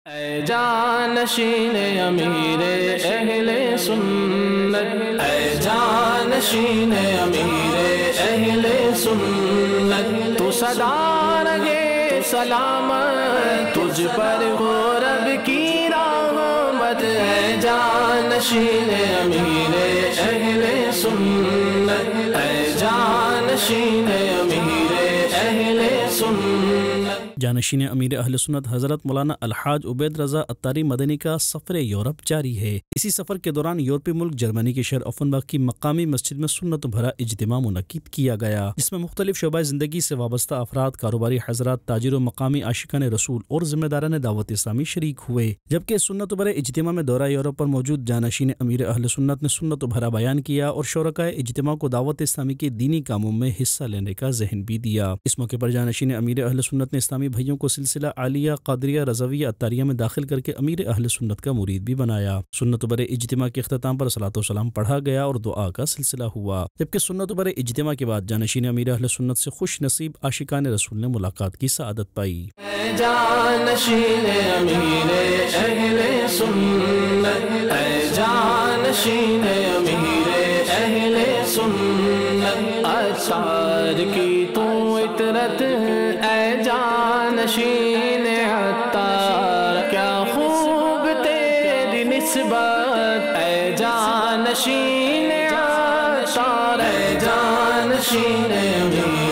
اے جانشین امیر اہل سنت، اے جانشین امیر اہل سنت، تو صدا رہے سلامت، تجھ پر ہو رب کی رحمت۔ اے جانشین امیر اہل سنت، اے جانشین امیر اہل سنت۔ جانشین امیر اہل سنت حضرت مولانا الحاج عبید رضا عطاری مدنی کا سفر یورپ جاری ہے۔ اسی سفر کے دوران یورپی ملک جرمنی کے شہر اوفنبرگ کی مقامی مسجد میں سنت بھرا اجتماع منعقد کیا گیا، جس میں مختلف شعبۂ زندگی سے وابستہ افراد، کاروباری حضرات، تاجر و مقامی عاشقان رسول اور ذمہ داران دعوت اسلامی شریک ہوئے، جبکہ سنت بھرے اجتماع میں دورہ یورپ پر موجود جانشین امیر اہل سنت نے سنت بھرا بیان کیا اور شرکائے اجتماع کو دعوت اسلامی کے دینی کاموں میں حصہ لینے کا ذہن بھی دیا۔ اس موقع پر جانشین امیر اہل سنت نے اسلامی بھائیوں کو سلسلہ عالیہ قادریہ رضویہ عطاریہ میں داخل کر کے امیر اہل سنت کا مرید بھی بنایا۔ سنت بھرے اجتماع کے اختتام پر صلاۃ و سلام پڑھا گیا اور دعا کا سلسلہ ہوا، جبکہ سنت بھرے اجتماع کے بعد جانشین امیر اہل سنت سے خوش نصیب عاشقان رسول نے ملاقات کی سعادت پائی۔ اے جانشین امیر اہل سنت، اے جانشین امیر اہل سنت، اطہار کی تو عطرت، اے جانشین عطار، کیا خوب تیری نسبت، اے جانشین عطار، اے جانشین امیر